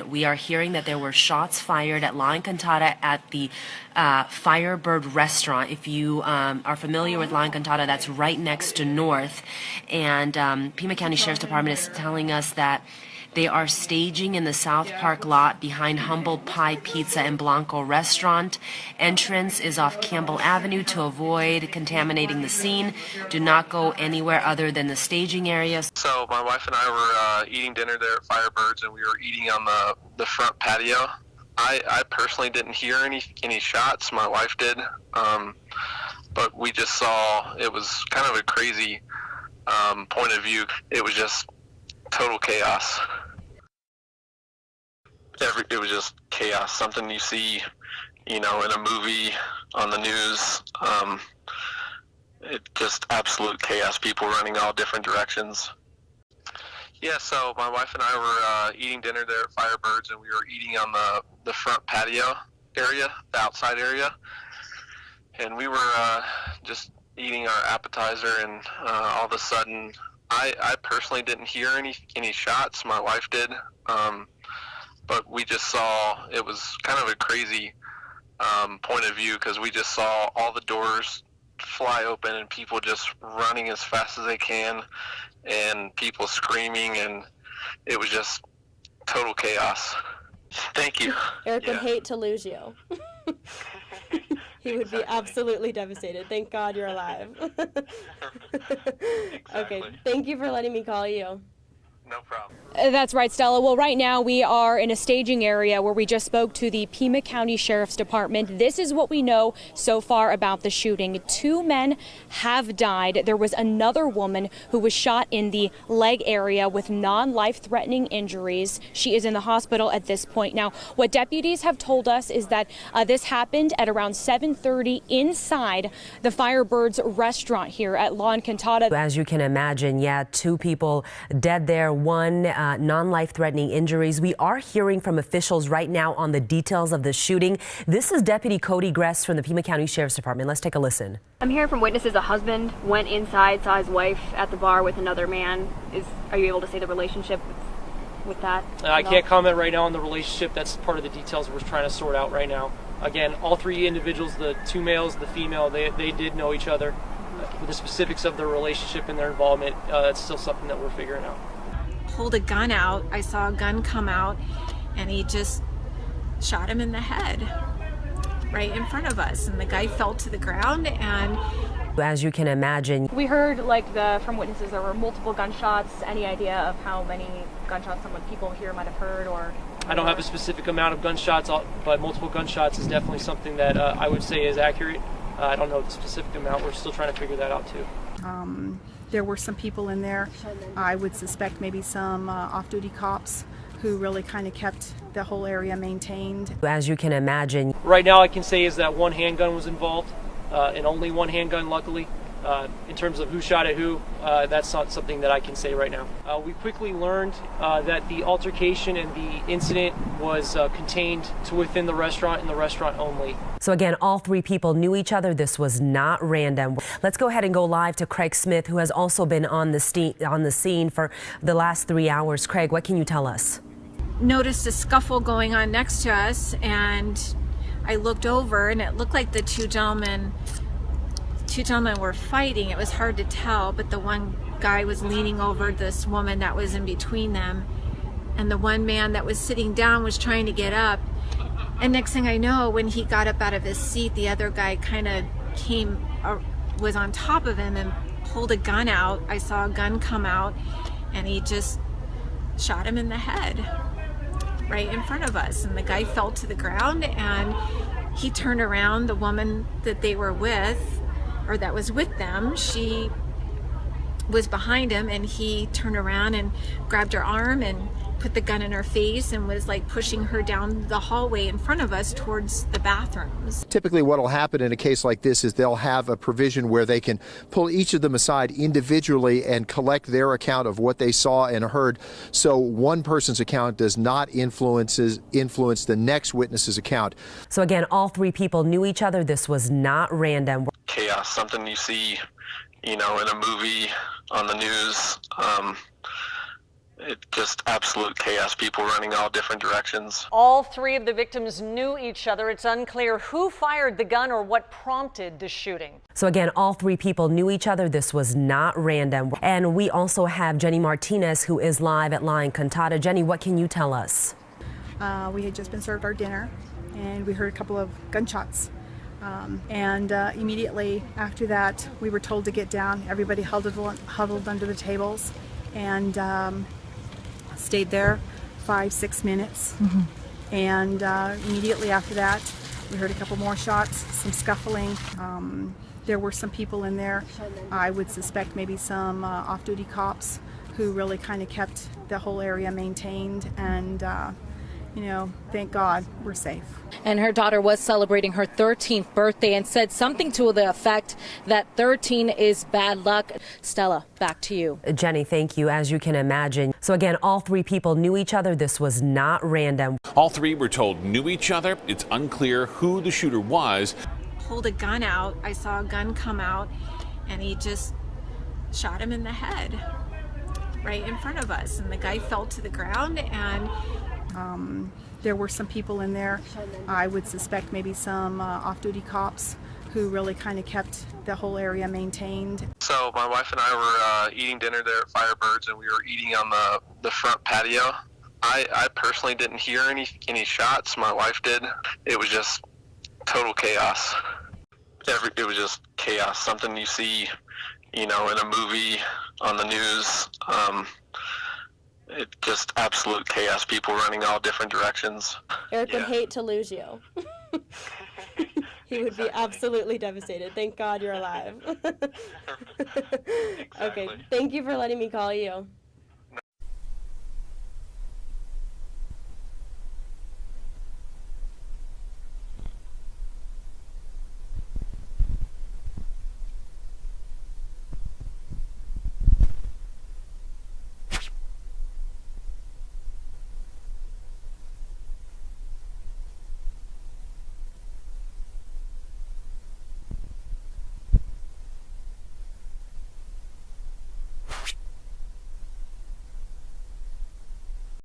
We are hearing that there were shots fired at La Encantada at the Firebird restaurant. If you are familiar with La Encantada, that's right next to North. And Pima County Sheriff's Department is telling us that they are staging in the South Park lot behind Humble Pie Pizza and Blanco restaurant. Entrance is off Campbell Avenue to avoid contaminating the scene. Do not go anywhere other than the staging area. So my wife and I were eating dinner there at Firebirds, and we were eating on the front patio. I personally didn't hear any shots. My wife did, but we just saw, it was kind of a crazy point of view. It was just total chaos. It was just chaos. Something you see, in a movie, on the news. It just absolute chaos. People running all different directions. Yeah, so my wife and I were eating dinner there at Firebirds, and we were eating on the front patio area, the outside area. And we were just eating our appetizer, and all of a sudden, I personally didn't hear any shots. My wife did, but we just saw, it was kind of a crazy point of view, because we just saw all the doors fly open and people just running as fast as they can and people screaming, and it was just total chaos. Thank you. Eric would hate to lose you. He would be absolutely devastated. Thank God you're alive. Exactly. Okay, thank you for letting me call you. No problem. That's right, Stella. Well, right now we are in a staging area where we just spoke to the Pima County Sheriff's Department. This is what we know so far about the shooting. 2 men have died. There was another woman who was shot in the leg area with non-life-threatening injuries. She is in the hospital at this point. Now, what deputies have told us is that this happened at around 7:30 inside the Firebirds restaurant here at La Encantada. As you can imagine, 2 people dead there, 1 non-life-threatening injuries. We are hearing from officials right now on the details of the shooting. This is Deputy Cody Gress from the Pima County Sheriff's Department. Let's take a listen. I'm hearing from witnesses a husband went inside, saw his wife at the bar with another man. Are you able to say the relationship with that? I can't comment right now on the relationship. That's part of the details we're trying to sort out right now. Again, all 3 individuals, the 2 males, the female, they did know each other. The specifics of their relationship and their involvement, that's still something that we're figuring out. Pulled a gun out. I saw a gun come out, and he just shot him in the head right in front of us, and the guy fell to the ground. And as you can imagine, we heard from witnesses there were multiple gunshots. Any idea of how many gunshots people here might have heard? Or I don't have a specific amount of gunshots, but multiple gunshots is definitely something that I would say is accurate. I don't know the specific amount. We're still trying to figure that out too. There were some people in there, I would suspect maybe some off-duty cops who really kind of kept the whole area maintained. As you can imagine. Right now I can say is that 1 handgun was involved, and only 1 handgun luckily. In terms of who shot at who, that's not something that I can say right now. We quickly learned that the altercation and the incident was contained to within the restaurant and the restaurant only. So again, all 3 people knew each other. This was not random. Let's go ahead and go live to Craig Smith, who has also been on the scene for the last 3 hours. Craig, what can you tell us? Noticed a scuffle going on next to us, and I looked over, and it looked like the two gentlemen were fighting. It was hard to tell, but the one guy was leaning over this woman that was in between them, and the one man that was sitting down was trying to get up. And next thing I know, when he got up out of his seat, the other guy kind of was on top of him and pulled a gun out. I saw a gun come out, and he just shot him in the head right in front of us, and the guy fell to the ground. And he turned around, the woman that they were with, or that was with them, she was behind him, and he turned around and grabbed her arm and put the gun in her face and was pushing her down the hallway in front of us towards the bathrooms. Typically what will happen in a case like this is they'll have a provision where they can pull each of them aside individually and collect their account of what they saw and heard, so one person's account does not influence the next witness's account. So again, all 3 people knew each other. This was not random. Chaos, something you see, in a movie, on the news. It just absolute chaos, people running all different directions. All three of the victims knew each other. It's unclear who fired the gun or what prompted the shooting. So again, all three people knew each other. This was not random. And we also have Jenny Martinez, who is live at La Encantada. Jenny, what can you tell us? We had just been served our dinner, and we heard a couple of gunshots. Immediately after that, we were told to get down. Everybody huddled under the tables and stayed there 5-6 minutes. And immediately after that, we heard a couple more shots, some scuffling. There were some people in there. I would suspect maybe some off-duty cops who really kind of kept the whole area maintained, and thank God we're safe. And her daughter was celebrating her 13th birthday and said something to the effect that 13 is bad luck. Stella, back to you. Jenny, thank you. As you can imagine. So again, all three people knew each other. This was not random. All three were told knew each other. It's unclear who the shooter was. Pulled a gun out. I saw a gun come out, and he just shot him in the head right in front of us. And the guy fell to the ground, and there were some people in there. I would suspect maybe some off-duty cops who really kind of kept the whole area maintained. So my wife and I were eating dinner there at Firebirds, and we were eating on the front patio. I personally didn't hear any shots. My wife did. It was just total chaos. It was just chaos. Something you see, in a movie, on the news. It just absolute chaos, people running all different directions. Eric would hate to lose you. He would be absolutely devastated. Thank God you're alive. Exactly. Okay, thank you for letting me call you.